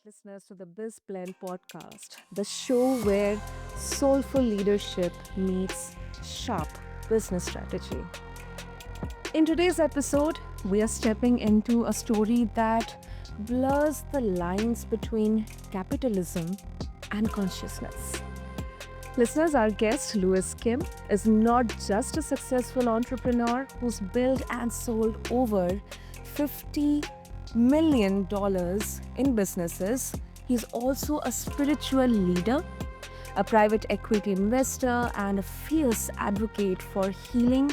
listeners, to the BizBlend podcast, the show where soulful leadership meets sharp business strategy. In today's episode, we are stepping into a story that blurs the lines between capitalism and consciousness. Listeners, our guest, Louis Kim, is not just a successful entrepreneur who's built and sold over $50 million in businesses. He's also a spiritual leader, a private equity investor, and a fierce advocate for healing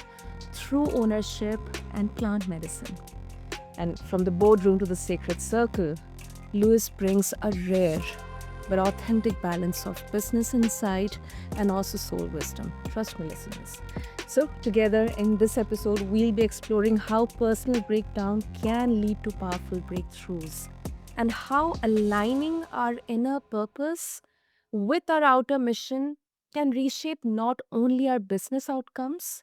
through ownership and plant medicine. And from the boardroom to the sacred circle, Lewis brings a rare but authentic balance of business insight and also soul wisdom. Trust me, listeners. So, together in this episode, we'll be exploring how personal breakdown can lead to powerful breakthroughs and how aligning our inner purpose with our outer mission can reshape not only our business outcomes,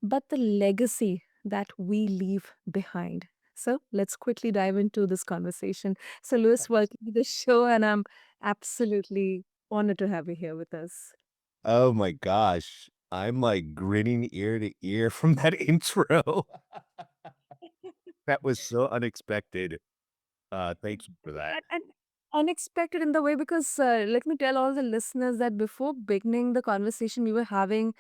but the legacy that we leave behind. So let's quickly dive into this conversation. So, Lewis, welcome to the show, and I'm absolutely honored to have you here with us. Oh my gosh. I'm like grinning ear to ear from that intro. That was so unexpected. Thank you for that. And unexpected in the way because let me tell all the listeners that before beginning the conversation, we were having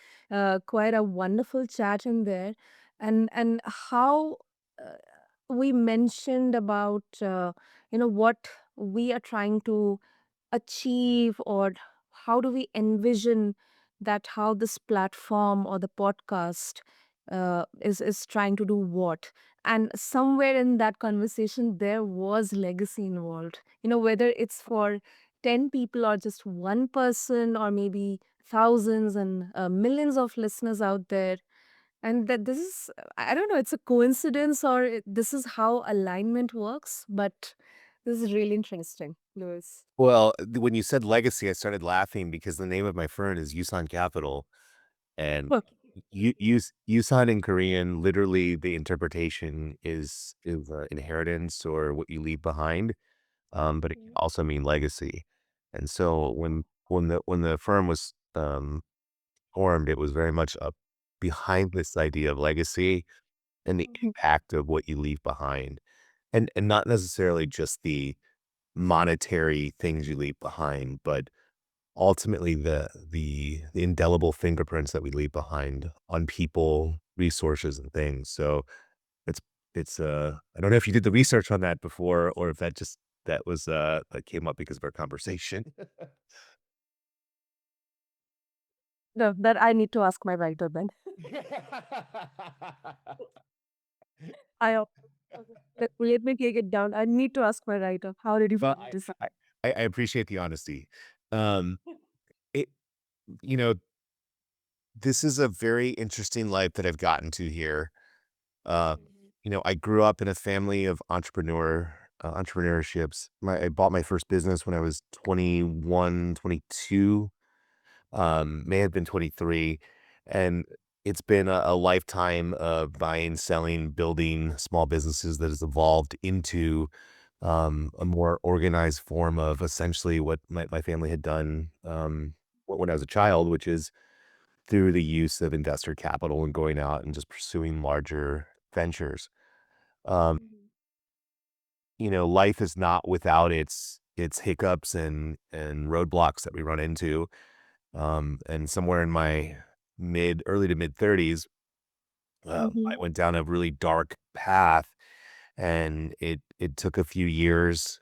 quite a wonderful chat in there, and how uh, we mentioned about what we are trying to achieve, or how do we envision that how this platform or the podcast is trying to do what. And somewhere in that conversation there was legacy involved, whether it's for 10 people or just one person, or maybe thousands and millions of listeners out there. And that this is, I don't know, it's a coincidence, or this is how alignment works, but this is really interesting, Louis. Well, when you said legacy, I started laughing because the name of my firm is Yusan Capital. And Yusan in Korean, literally the interpretation is inheritance or what you leave behind. But it can Okay. also mean legacy. And so when the firm was formed, it was very much up behind this idea of legacy and the Mhm. impact of what you leave behind. And not necessarily just the monetary things you leave behind, but ultimately the indelible fingerprints that we leave behind on people, resources, and things. So it's it's I don't know if you did the research on that before or if that was that came up because of our conversation. No, that I need to ask my writer then. I okay. Let me take it down. I need to ask my writer. How did you Well, find this out? I appreciate the honesty. Um, it you know, this is a very interesting life that I've gotten to here. Uh, Mhm. I grew up in a family of entrepreneurships. I bought my first business when I was 21, 22. May have been 23, and it's been a lifetime of buying, selling, building small businesses that has evolved into a more organized form of essentially what my family had done when I was a child, which is through the use of investor capital and going out and just pursuing larger ventures. Um, Mhm. Life is not without its hiccups and roadblocks that we run into. And somewhere in my early to mid 30s, I Mhm. went down a really dark path, and it took a few years.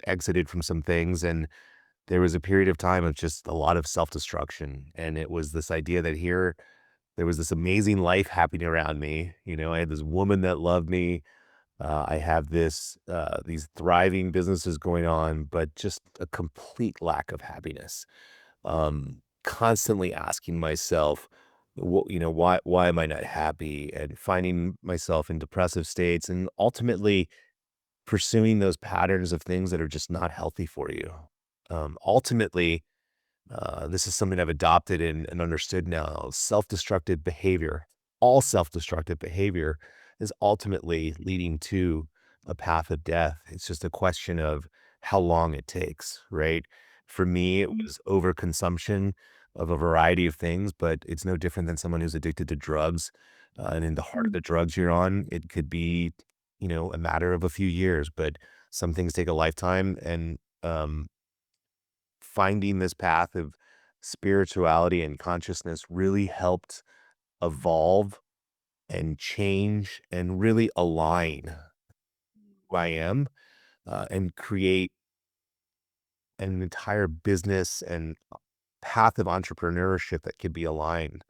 Exited from some things, and there was a period of time of just a lot of self destruction. And it was this idea that here there was this amazing life happening around me. I had this woman that loved me. I have these thriving businesses going on, but just a complete lack of happiness. Constantly asking myself, why am I not happy? And finding myself in depressive states, and ultimately pursuing those patterns of things that are just not healthy for you. Ultimately, this is something I've adopted and understood now. Self-destructive behavior, all self-destructive behavior is ultimately leading to a path of death. It's just a question of how long it takes, right? For me, it was overconsumption of a variety of things, but it's no different than someone who's addicted to drugs. And in the heart of Mhm. the drugs you're on, it could be, a matter of a few years, but some things take a lifetime. And finding this path of spirituality and consciousness really helped evolve and change and really align who I am, and create an entire business and path of entrepreneurship that could be aligned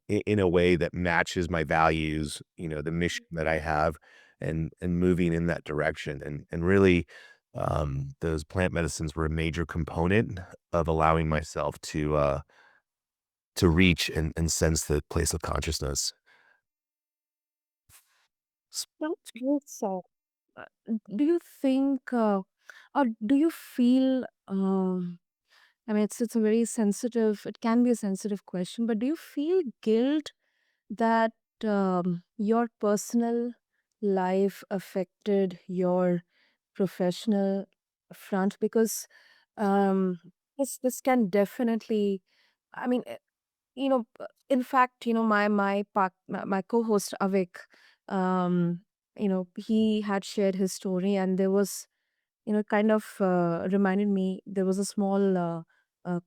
in a way that matches my values, the mission that I have, and moving in that direction. And really, those plant medicines were a major component of allowing myself to reach and sense the place of consciousness. S- That's great. So, do you think, or do you feel, I mean, it's a very sensitive, it can be a sensitive question, but do you feel guilt that your personal life affected your professional front? Because um, this can definitely, I mean, in fact, my co-host Avik, he had shared his story, and there was, kind of reminded me, there was a small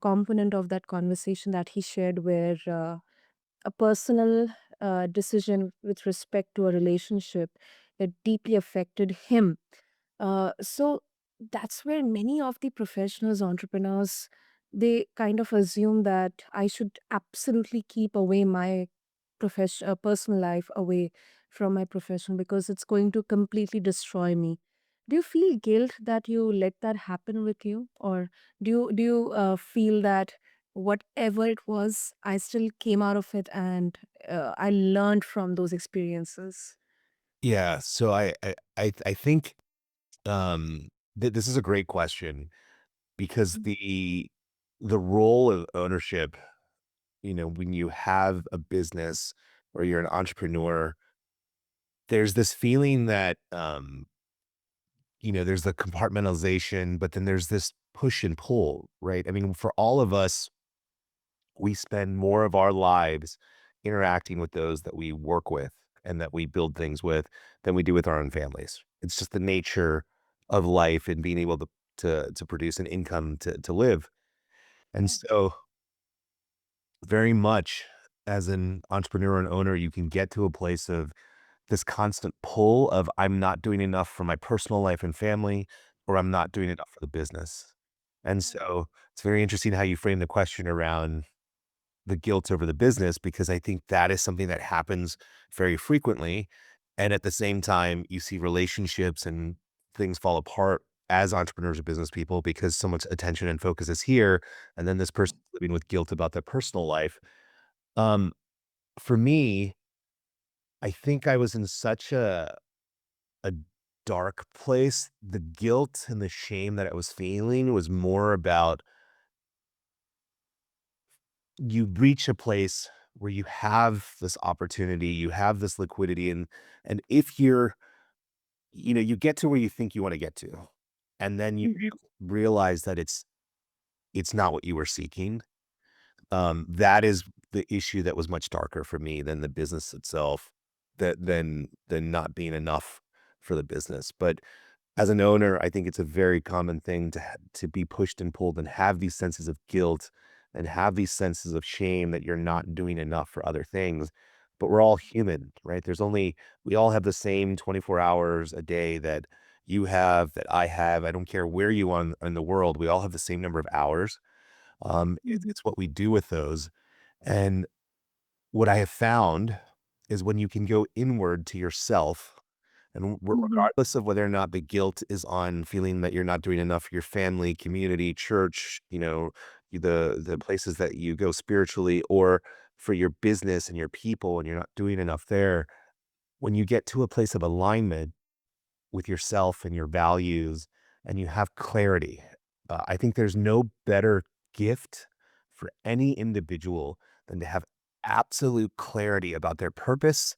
component of that conversation that he shared where a personal decision with respect to a relationship that deeply affected him. So that's where many of the professionals, entrepreneurs, they kind of assume that I should absolutely keep away my personal life away from my profession because it's going to completely destroy me. Do you feel guilt that you let that happen with you, or do you feel that whatever it was, I still came out of it and I learned from those experiences? Yeah, so I think this is a great question because the role of ownership, when you have a business or you're an entrepreneur, there's this feeling that there's the compartmentalization, but then there's this push and pull, right? I mean, for all of us, we spend more of our lives interacting with those that we work with and that we build things with than we do with our own families. It's just the nature of life and being able to produce an income to live. And so very much as an entrepreneur and owner, you can get to a place of this constant pull of I'm not doing enough for my personal life and family, or I'm not doing enough for the business. And so it's very interesting how you frame the question around the guilt over the business, because I think that is something that happens very frequently. And at the same time, you see relationships and things fall apart as entrepreneurs or business people because so much attention and focus is here. And then this person living with guilt about their personal life. Um, for me, I think I was in such a dark place. The guilt and the shame that I was feeling was more about you reach a place where you have this opportunity, you have this liquidity, and if you get to where you think you want to get to, and then you Mhm. realize that it's not what you were seeking. That is the issue that was much darker for me than the business itself, than not being enough for the business. But as an owner, I think it's a very common thing to be pushed and pulled and have these senses of guilt and have these senses of shame that you're not doing enough for other things. But we're all human, right? We all have the same 24 hours a day that you have, that I have. I don't care where you on in the world. We all have the same number of hours. Mhm. It's what we do with those. And what I have found is when you can go inward to yourself, and Mhm. regardless of whether or not the guilt is on feeling that you're not doing enough for your family, community, church, the places that you go spiritually, or for your business and your people, and you're not doing enough there, when you get to a place of alignment with yourself and your values and you have clarity, I think there's no better gift for any individual than to have absolute clarity about their purpose,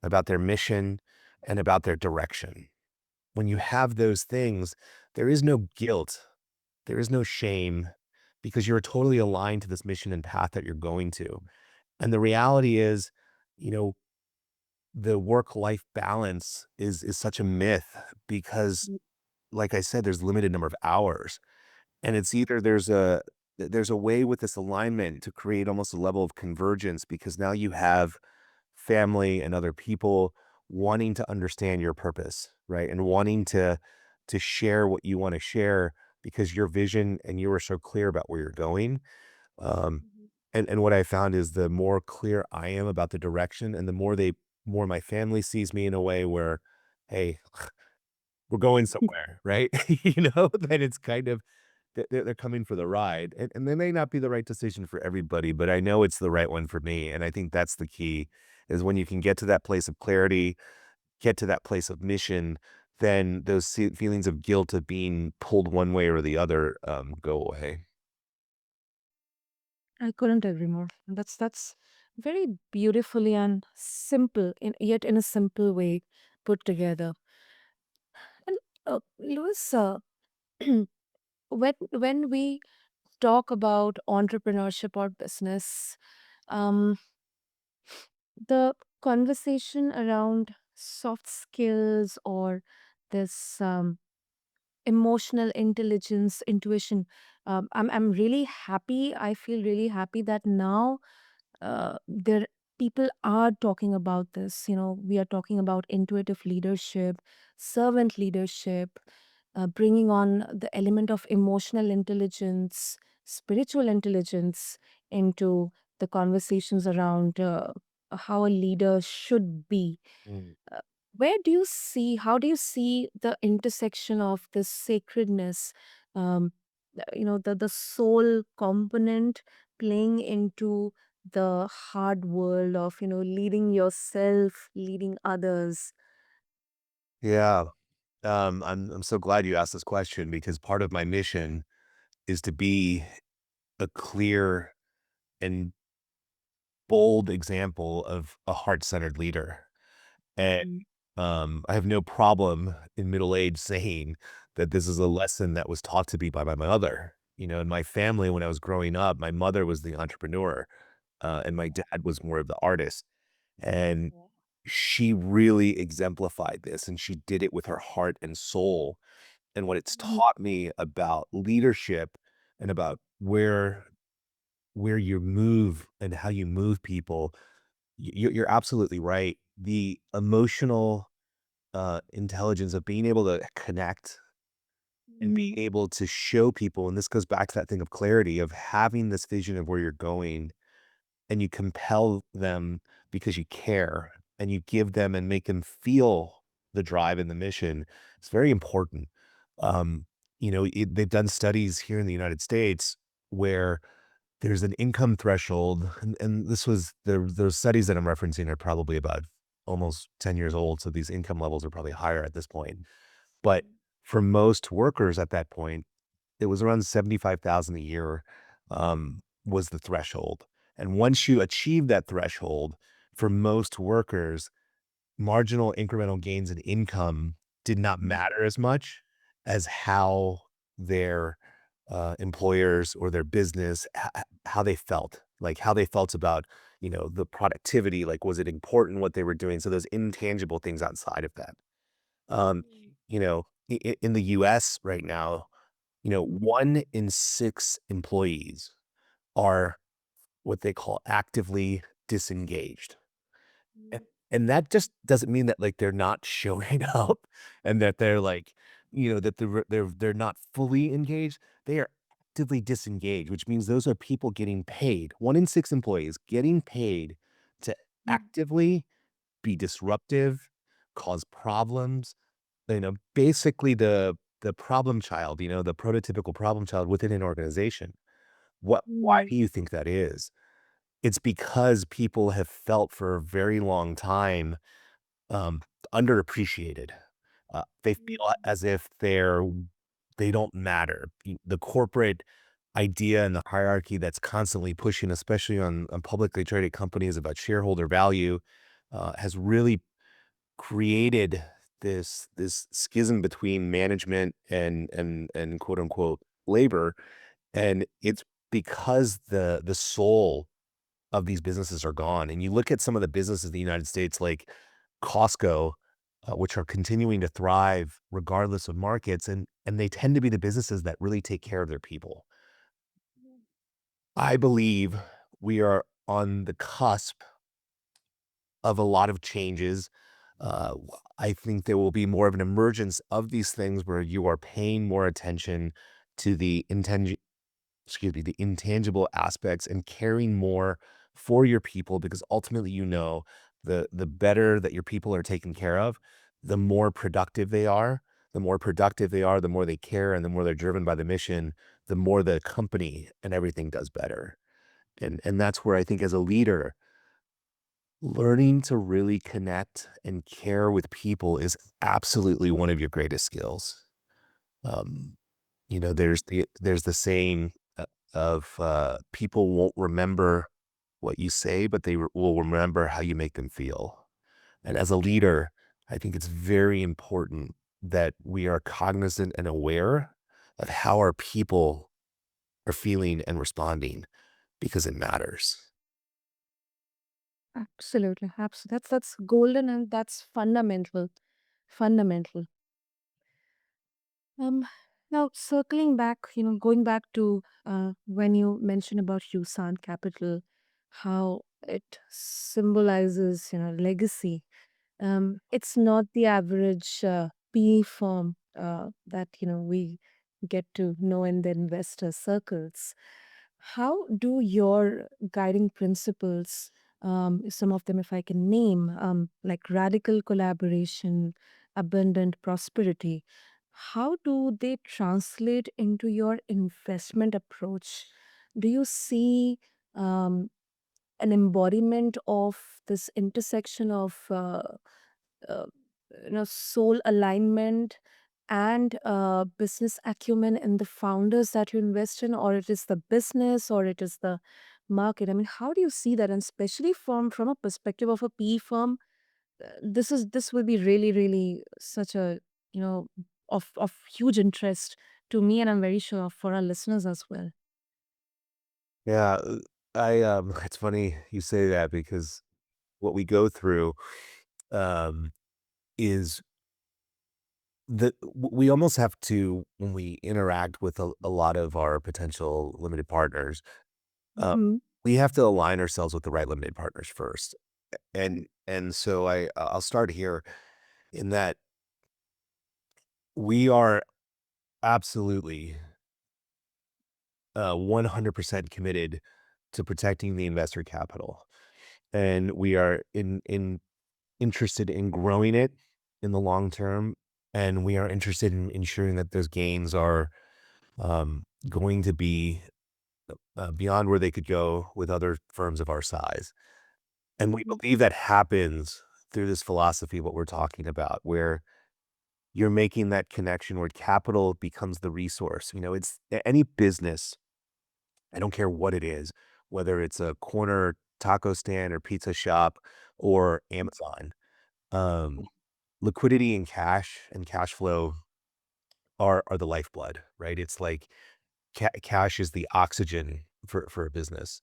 about their mission, and about their direction. When you have those things, there is no guilt, there is no shame because you're totally aligned to this mission and path that you're going to. And the reality is, you know, the work-life balance is such a myth because, like I said, there's limited number of hours. And it's either there's a way with this alignment to create almost a level of convergence because now you have family and other people wanting to understand your purpose, right? And wanting to share what you want to share because your vision and you are so clear about where you're going. Um, and what I found is the more clear I am about the direction and the more my family sees me in a way where, hey, we're going somewhere, right? That it's kind of they're coming for the ride, and they may not be the right decision for everybody, but I know it's the right one for me, and I think that's the key, is when you can get to that place of clarity, get to that place of mission, then those feelings of guilt of being pulled one way or the other, go away. I couldn't agree more. That's very beautifully and simple, yet in a simple way put together. And Louis, when we talk about entrepreneurship or business, um, the conversation around soft skills or this emotional intelligence, intuition, I'm really happy. I feel really happy that now there people are talking about this. We are talking about intuitive leadership, servant leadership, bringing on the element of emotional intelligence, spiritual intelligence into the conversations around how a leader should be. Mm. uh, where do you see how do you see the intersection of this sacredness, the soul component playing into the hard world of leading yourself, leading others? Yeah, I'm so glad you asked this question because part of my mission is to be a clear and bold example of a heart-centered leader. And, Mm, I have no problem in middle age saying that this is a lesson that was taught to me by my mother. In my family, when I was growing up, my mother was the entrepreneur, and my dad was more of the artist. And yeah. she really exemplified this, and she did it with her heart and soul. And what it's Mhm, taught me about leadership and about where you move and how you move people, you're absolutely right. The emotional intelligence of being able to connect and being mhm, able to show people, and this goes back to that thing of clarity of having this vision of where you're going, and you compel them because you care, and you give them and make them feel the drive and the mission. It's very important. Um, they've done studies here in the United States where there's an income threshold, and this was those studies that I'm referencing are probably about almost 10 years old, so these income levels are probably higher at this point. But for most workers at that point, it was around 75,000 a year, was the threshold. And once you achieve that threshold, for most workers, marginal incremental gains in income did not matter as much as how their, employers or their business, how they felt, like, how they felt about, the productivity, like, was it important what they were doing? So those intangible things outside of that. Um, in the US right now, mhm, 1 in 6 employees are what they call actively disengaged. And mhm, and that just doesn't mean that, like, they're not showing up and that they're, like, that they're not fully engaged. They are actively disengaged, which means those are people getting paid. 1 in 6 employees getting paid to mhm, actively be disruptive, cause problems, basically the problem child, the prototypical problem child within an organization. Why mhm, do you think that is? It's because people have felt for a very long time, um, underappreciated. They feel as if they don't matter. The corporate idea and the hierarchy that's constantly pushing, especially on publicly traded companies about shareholder value, has really created this schism between management and quote unquote labor, and it's because the soul of these businesses are gone. And you look at some of the businesses in the United States, like Costco, which are continuing to thrive regardless of markets, and they tend to be the businesses that really take care of their people. I believe we are on the cusp of a lot of changes. I think there will be more of an emergence of these things where you are paying more attention to the intangible aspects and caring more for your people, because ultimately, the better that your people are taken care of, the more productive they are. The more productive they are, the more they care, and the more they're driven by the mission, the more the company and everything does better. And that's where I think as a leader, learning to really connect and care with people is absolutely one of your greatest skills. Um, there's the saying of people won't remember what you say, but will remember how you make them feel. And as a leader, I think it's very important that we are cognizant and aware of how our people are feeling and responding, because it matters. Absolutely, absolutely. That's golden and that's fundamental. Fundamental. Um, Now circling back, going back to when you mentioned about Yusan Capital, how it symbolizes, legacy. It's not the average PE firm that we get to know in the investor circles. How do your guiding principles, some of them, if I can name, like radical collaboration, abundant prosperity, how do they translate into your investment approach? Do you see um, an embodiment of this intersection of uh, soul alignment and business acumen in the founders that you invest in, or it is the business, or it is the market? I mean, how do you see that? And especially from a perspective of a PE firm, this will be really, really such a you know of huge interest to me, and I'm very sure for our listeners as well. Yeah, it's funny you say that, because what we go through um, is we almost have to, when we interact with a lot of our potential limited partners, uh, Mhm. we have to align ourselves with the right limited partners first. And so I'll start here in that we are absolutely 100% committed to protecting the investor capital, and we are interested in growing it in the long term, and we are interested in ensuring that those gains are going to be beyond where they could go with other firms of our size. And we Mhm. believe that happens through this philosophy, what we're talking about, where you're making that connection where capital becomes the resource. It's any business, I don't care what it is, whether it's a corner taco stand or pizza shop or Amazon. Um, Liquidity and cash flow are the lifeblood, right? It's like cash is the oxygen for a business.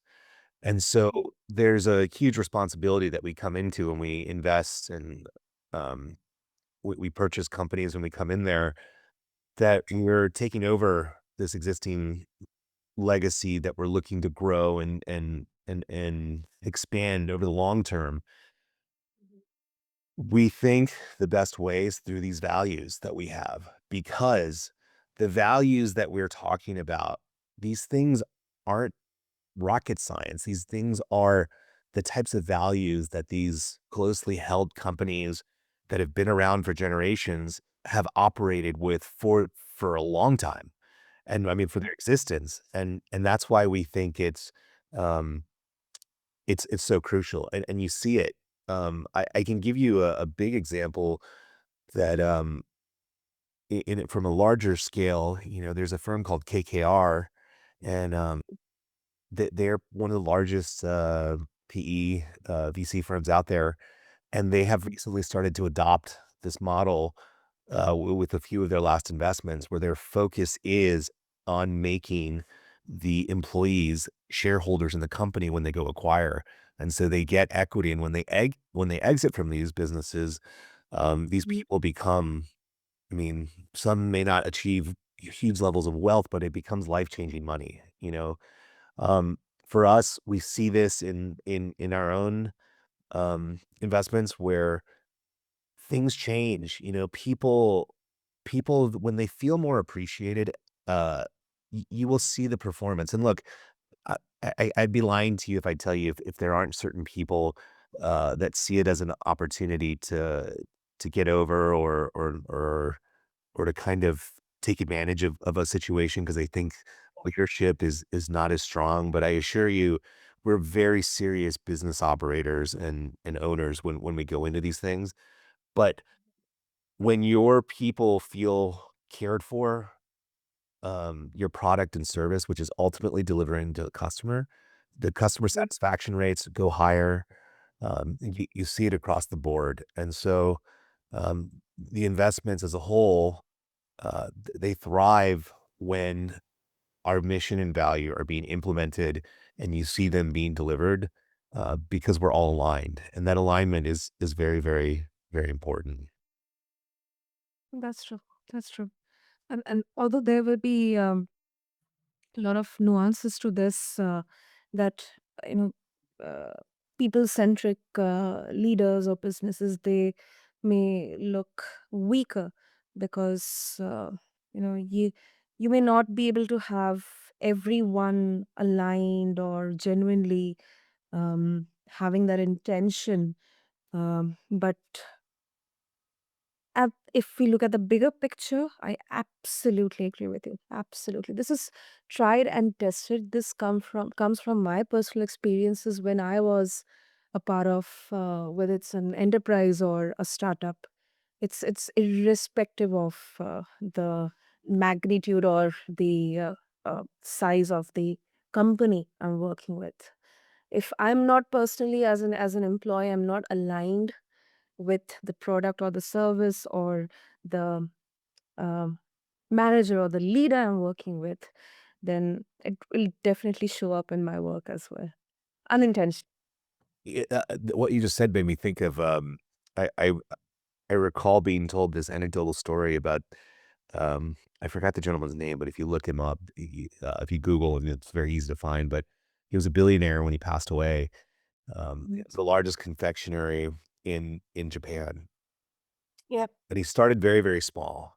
And so there's a huge responsibility that we come into when we invest, and um, we purchase companies when we come in there, that we're taking over this existing legacy that we're looking to grow and expand over the long term. We think the best way is through these values that we have, because the values that we're talking about, these things aren't rocket science. These things are the types of values that these closely held companies that have been around for generations have operated with for a long time. And I mean, for their existence. And that's why we think um it's so crucial. And you see it. I can give you a big example that in it from a larger scale. There's a firm called KKR, and they're one of the largest PE VC firms out there, and they have recently started to adopt this model with a few of their last investments where their focus is on making the employees shareholders in the company when they go acquire. And so they get equity. And when they exit from these businesses, these Mhm. people become, I mean, some may not achieve huge levels of wealth, but it becomes life-changing money, you know? Um, for us, we see this in our own investments where things change, you know, people when they feel more appreciated, you will see the performance. And look, I I'd be lying to you if I tell you if there aren't certain people that see it as an opportunity to get over or to kind of take advantage of a situation because they think leadership is not as strong. But I assure you, we're very serious business operators and owners when we go into these things. But when your people feel cared for, your product and service, which is ultimately delivering to the customer satisfaction rates go higher. You see it across the board. And so the investments as a whole, they thrive when our mission and value are being implemented and you see them being delivered because we're all aligned. And that alignment is very, very, very important. That's true. That's true. And although there will be a lot of nuances to this, that you know, uh, people centric leaders or businesses, they may look weaker because you may not be able to have everyone aligned or genuinely having that intention, but if we look at the bigger picture, I absolutely agree with you. Absolutely. This is tried and tested. This comes from my personal experiences when I was a part of, whether it's an enterprise or a startup. It's irrespective of the magnitude or the size of the company I'm working with. If I'm not personally, as an employee, I'm not aligned with the product or the service or the um, manager or the leader I'm working with, then it will definitely show up in my work as well, unintentionally. What you just said made me think of I, I I recall being told this anecdotal story about I forgot the gentleman's name, but if you look him up, if you Google him, it's very easy to find. But he was a billionaire when he passed away. Mm. It was the largest confectionery in Japan, Yeah. and he started very very small.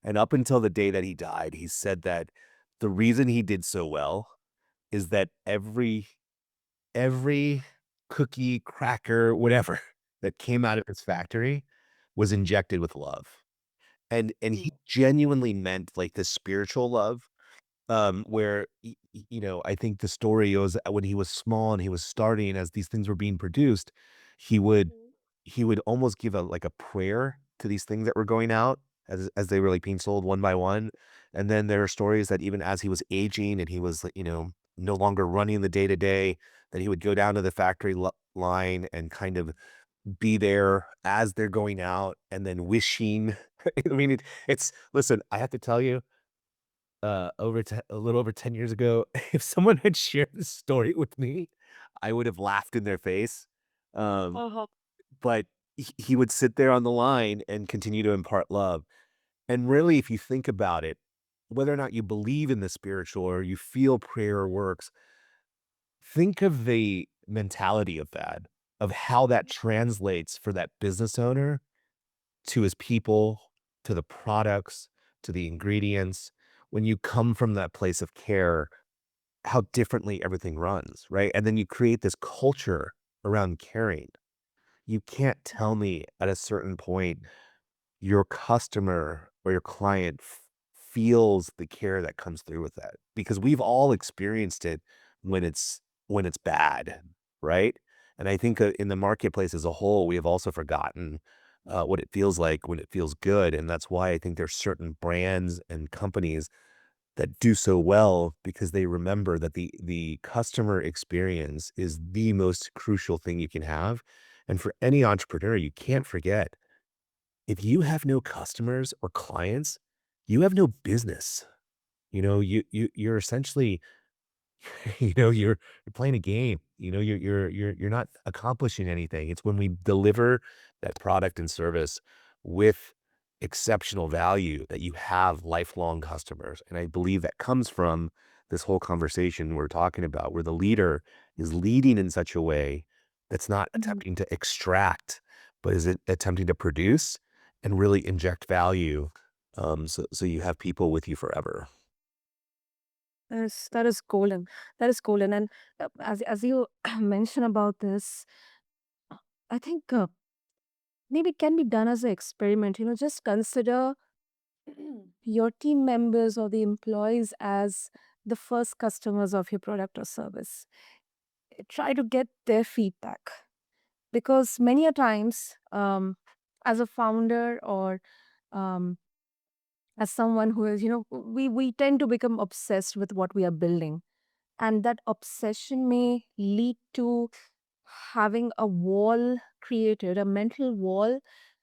And up until the day that he died, he said that the reason he did so well is that every cookie, cracker, whatever that came out of his factory was injected with love. And he genuinely meant like this spiritual love, where I think the story goes when he was small and he was starting as these things were being produced, he would he would almost give a like a prayer to these things that were going out as they were like being sold one by one. And then there are stories that even as he was aging and he was like, no longer running the day to day, that he would go down to the factory line and kind of be there as they're going out and then wishing. I mean, it's listen, I have to tell you, a little over 10 years ago, if someone had shared this story with me, I would have laughed in their face. Um, Uh-huh. but he would sit there on the line and continue to impart love. And really, if you think about it, whether or not you believe in the spiritual or you feel prayer works, think of the mentality of that, of how that translates for that business owner to his people, to the products, to the ingredients. When you come from that place of care, how differently everything runs, right? And then you create this culture around caring. You can't tell me at a certain point your customer or your client feels the care that comes through with that because we've all experienced it when it's bad, right? And I think in the marketplace as a whole, we have also forgotten what it feels like when it feels good, and that's why I think there's certain brands and companies that do so well because they remember that the customer experience is the most crucial thing you can have, and for any entrepreneur, you can't forget. If you have no customers or clients, you have no business. You're essentially you're playing a game. You're not accomplishing anything. It's when we deliver that product and service with exceptional value that you have lifelong customers. And I believe that comes from this whole conversation we're talking about, where the leader is leading in such a way that's not Mhm. attempting to extract, but is it attempting to produce and really inject value. So you have people with you forever. That is golden. That is golden. And as you mention about this, I think maybe it can be done as an experiment. Just consider your team members or the employees as the first customers of your product or service. Try to get their feedback, because many a times, as a founder or um, as someone who is, we tend to become obsessed with what we are building, and that obsession may lead to having a wall created, a mental wall,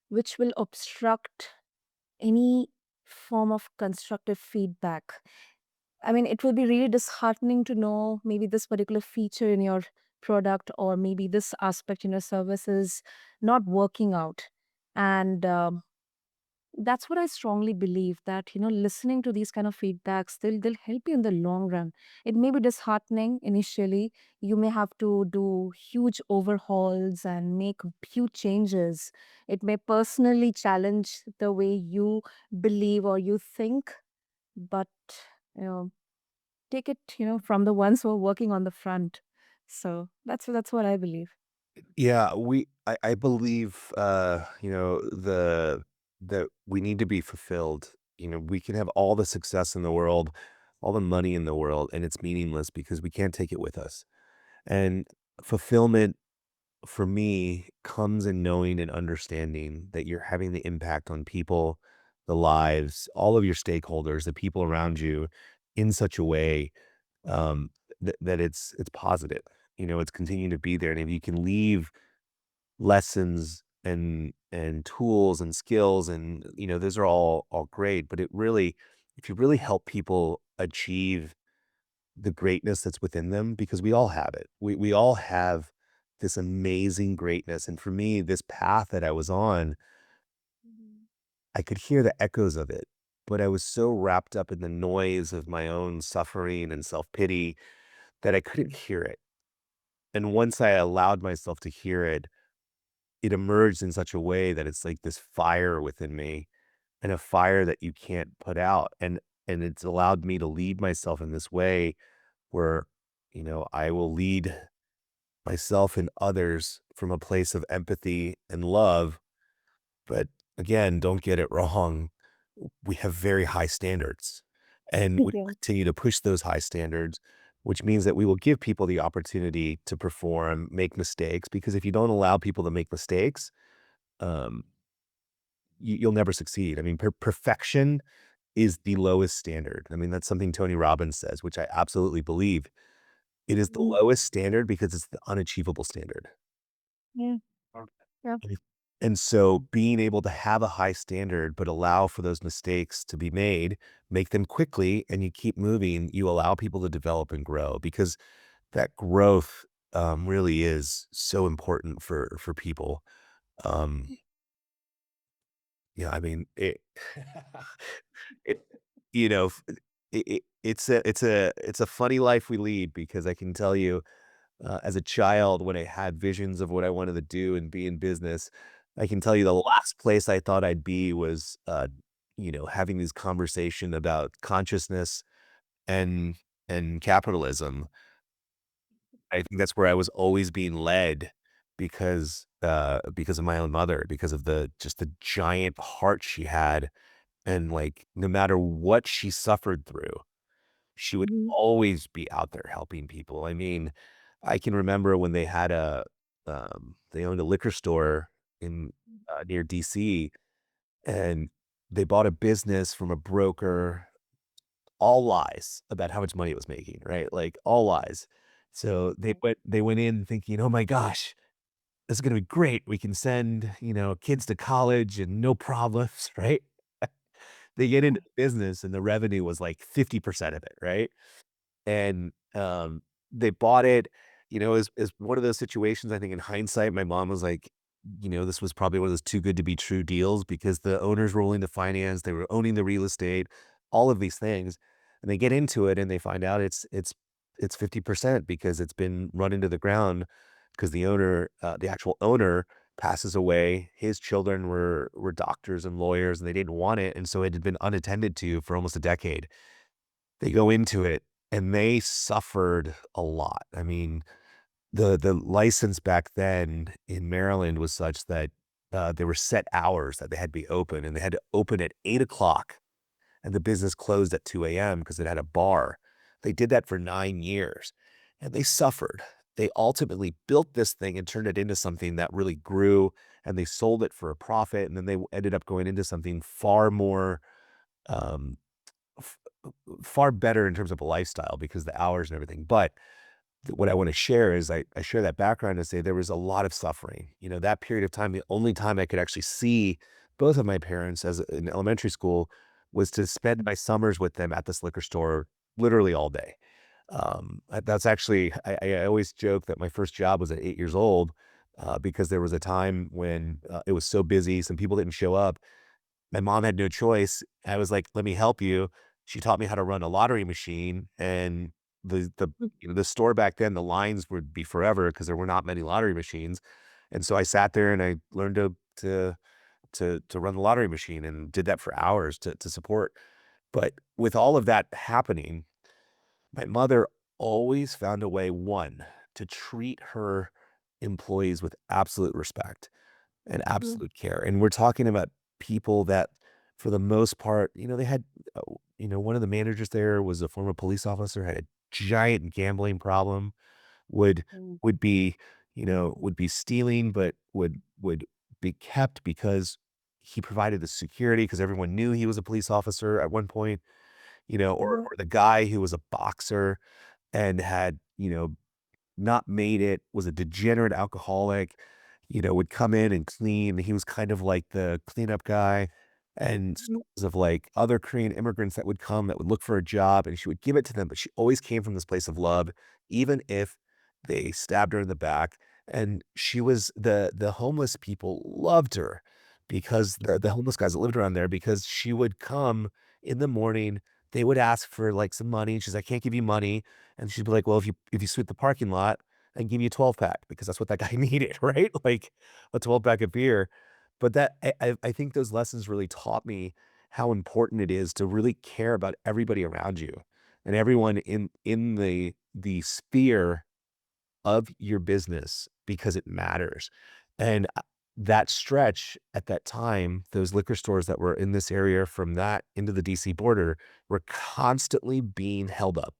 which will obstruct any form of constructive feedback. I mean, it will be really disheartening to know maybe this particular feature in your product or maybe this aspect in your service is not working out. And that's what I strongly believe, that, listening to these kind of feedbacks, they'll help you in the long run. It may be disheartening initially. You may have to do huge overhauls and make huge changes. It may personally challenge the way you believe or you think, but you know, take it, from the ones who are working on the front. So that's what I believe. Yeah, I believe, that we need to be fulfilled. We can have all the success in the world, all the money in the world, and it's meaningless because we can't take it with us. And fulfillment for me comes in knowing and understanding that you're having the impact on people, the lives, all of your stakeholders, the people around you in such a way, that it's positive. It's continuing to be there. And if you can leave lessons and tools and skills, and those are all great, but it really, if you really help people achieve the greatness that's within them, because we all have it, we all have this amazing greatness. And for me, this path that I was on, Mhm. I could hear the echoes of it, but I was so wrapped up in the noise of my own suffering and self-pity that I couldn't hear it. And once I allowed myself to hear it, it emerged in such a way that it's like this fire within me, and a fire that you can't put out. And it's allowed me to lead myself in this way where, I will lead myself and others from a place of empathy and love. But again, don't get it wrong. We have very high standards, and we Yeah. continue to push those high standards, which means that we will give people the opportunity to perform, make mistakes, because if you don't allow people to make mistakes, um, you'll never succeed. I mean, perfection is the lowest standard. I mean, that's something Tony Robbins says, which I absolutely believe. It is the Mhm. lowest standard because it's the unachievable standard. Yeah. Yeah. And if and so being able to have a high standard, but allow for those mistakes to be made, make them quickly, and you keep moving, you allow people to develop and grow, because that growth, really is so important for people. Um, yeah, I mean, it, you know, f it's a funny life we lead, because I can tell you, as a child, when I had visions of what I wanted to do and be in business, I can tell you the last place I thought I'd be was, having this conversation about consciousness and capitalism. I think that's where I was always being led, because of my own mother, because of the giant heart she had, and, like, no matter what she suffered through, she would Mhm. always be out there helping people. I mean, I can remember when they owned a liquor store in, near DC, and they bought a business from a broker, all lies about how much money it was making, right? Like, all lies. So they went in thinking, "Oh my gosh, this is gonna be great. We can send, kids to college and no problems, right? They get into the business and the revenue was like 50% of it, right? And, they bought it, as one of those situations, I think in hindsight, my mom was like, this was probably one of those too good to be true deals because the owners were willing to finance, they were owning the real estate, all of these things, and they get into it and they find out it's 50% because it's been run into the ground because the actual owner passes away. His children were doctors and lawyers, and they didn't want it, and so it had been unattended to for almost a decade. They go into it and they suffered a lot. I mean, the license back then in Maryland was such that, there were set hours that they had to be open, and they had to open at 8 o'clock, and the business closed at 2 a.m. because it had a bar. They did that for 9 years, and they suffered. They ultimately built this thing and turned it into something that really grew, and they sold it for a profit, and then they ended up going into something far more, um, f far better in terms of a lifestyle because the hours and everything, but what I wanna share is I share that background to say there was a lot of suffering. That period of time, the only time I could actually see both of my parents in elementary school was to spend my summers with them at this liquor store literally all day. That's actually I always joke that my first job was at 8 years old, because there was a time when, it was so busy, some people didn't show up, my mom had no choice. I was like, "Let me help you." She taught me how to run a lottery machine, and the store back then, the lines would be forever because there were not many lottery machines, and so I sat there and I learned to run the lottery machine and did that for hours to support. But with all of that happening, my mother always found a way, 1, to treat her employees with absolute respect and Mhm. absolute care, and we're talking about people that, for the most part, they had, one of the managers there was a former police officer, had a giant gambling problem, would Mm. would be, would be stealing, but would be kept because he provided the security because everyone knew he was a police officer at one point, or the guy who was a boxer and had, not made it, was a degenerate alcoholic, would come in and clean. He was kind of like the cleanup guy, and Mhm. stories of, like, other Korean immigrants that would come that would look for a job, and she would give it to them, but she always came from this place of love, even if they stabbed her in the back, and she was the homeless people loved her because the homeless guys that lived around there because she would come in the morning, they would ask for, like, some money, and she's like, "I can't give you money." And she'd be like, "Well, if you sweep the parking lot, I can give you a 12 pack," because that's what that guy needed, right? Like a 12 pack of beer. But I think those lessons really taught me how important it is to really care about everybody around you and everyone in the sphere of your business because it matters. And that stretch at that time, those liquor stores that were in this area from that into the DC border were constantly being held up.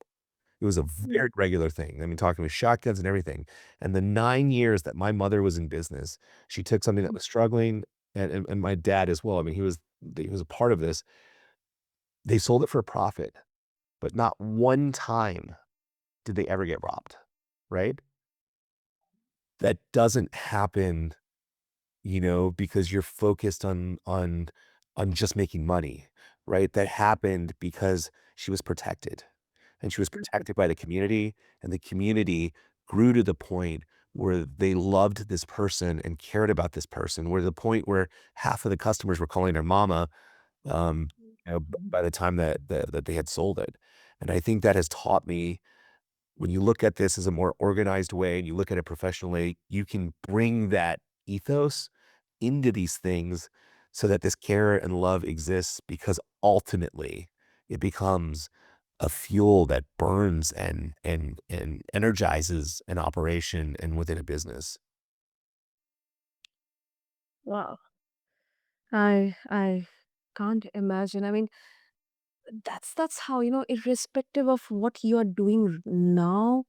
It was a Mhm. very regular thing. I mean, talking with shotguns and everything. And the 9 years that my mother was in business, she took something that was struggling and my dad as well. I mean, he was a part of this. They sold it for a profit, but not one time did they ever get robbed, right? That doesn't happen, because you're focused on just making money, right? That happened because she was protected. And she was protected by the community, and the community grew to the point where they loved this person and cared about this person, where the point where half of the customers were calling her mama, by the time that they had sold it. And I think that has taught me when you look at this as a more organized way and you look at it professionally, you can bring that ethos into these things so that this care and love exists because ultimately it becomes a fuel that burns and energizes an operation and within a business. Wow. I can't imagine. I mean, that's how, irrespective of what you are doing now,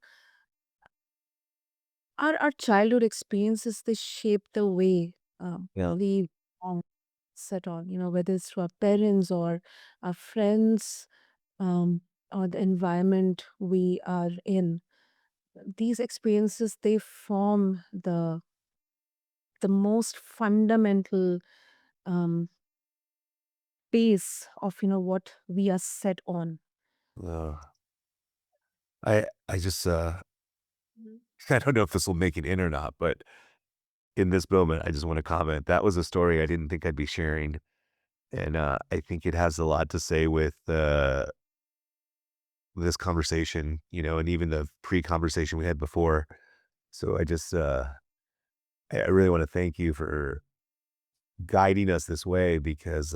our childhood experiences, they shape the way Yeah. we set on, whether it's through our parents or our friends, um, or the environment we are in. These experiences, they form the most fundamental um, base of what we are set on. Uh, I just Mhm. I don't know if this will make it in or not, but in this moment, I just want to comment. That was a story I didn't think I'd be sharing, and I think it has a lot to say with this conversation, and even the pre-conversation we had before. So I really want to thank you for guiding us this way because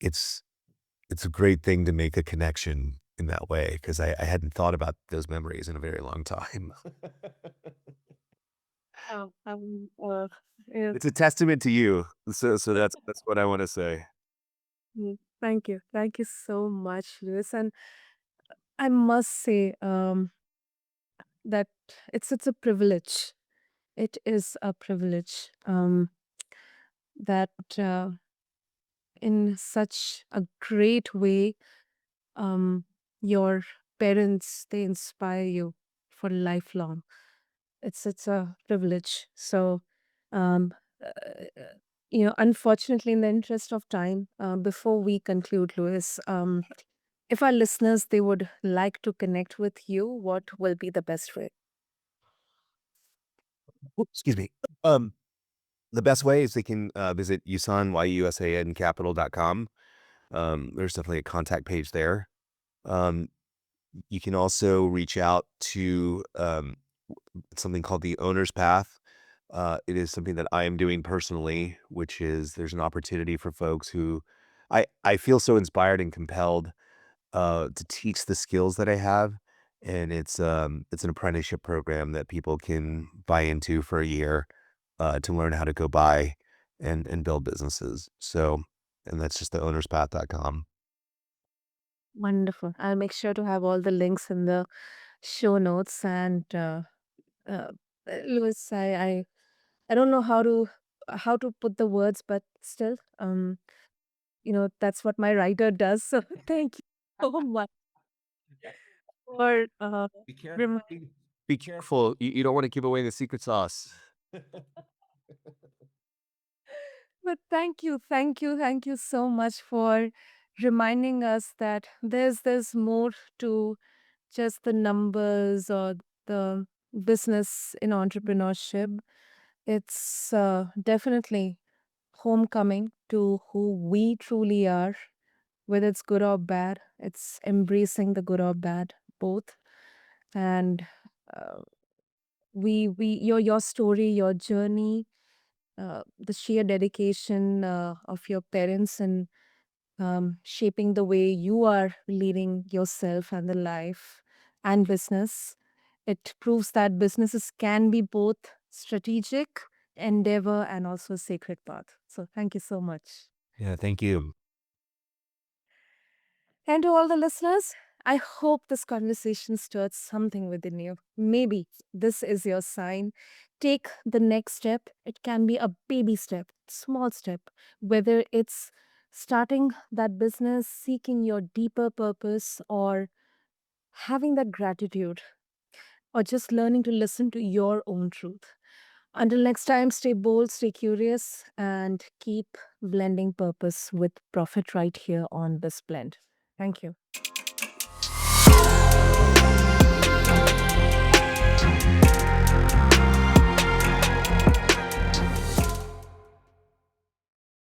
it's it's a great thing to make a connection in that way because I hadn't thought about those memories in a very long time. Oh, yeah, It's a testament to you. So that's what I want to say. thank you. Thank you so much, Lewis. And I must say that it's a privilege. It is a privilege that in such a great way um, your parents they inspire you for lifelong. It's a privilege. So, um, unfortunately, in the interest of time, before we conclude, Louis, if our listeners they would like to connect with you, what will be the best way? Excuse me. Um, the best way is they can visit Yusan, Yusan Capital.com. There's definitely a contact page there. Um, you can also reach out to something called the Owner's Path. It is something that I am doing personally, which is there's an opportunity for folks who I feel so inspired and compelled to teach the skills that I have. And it's an apprenticeship program that people can buy into for a year to learn how to go buy and build businesses. So, and that's just the ownerspath.com. Wonderful. I'll make sure to have all the links in the show notes. And uh, Louis, I don't know how to put the words, but still, that's what my writer does. So thank you so much for Be careful. rem- Be careful. You don't want to give away the secret sauce. but thank you so much for reminding us that there's more to just the numbers or the business in entrepreneurship. It's definitely homecoming to who we truly are, whether it's good or bad. It's embracing the good or bad, both. And uh, we your story, your journey, the sheer dedication of your parents and shaping the way you are leading yourself and the life and business. It proves that businesses can be both strategic endeavor and also sacred path. So thank you so much. Yeah, thank you. And to all the listeners, I hope this conversation stirred something within you. Maybe this is your sign. Take the next step. It can be a baby step, small step, whether it's starting that business, seeking your deeper purpose, or having that gratitude, or just learning to listen to your own truth. Until next time, stay bold, stay curious, and keep blending purpose with profit right here on BizBlend. Thank you.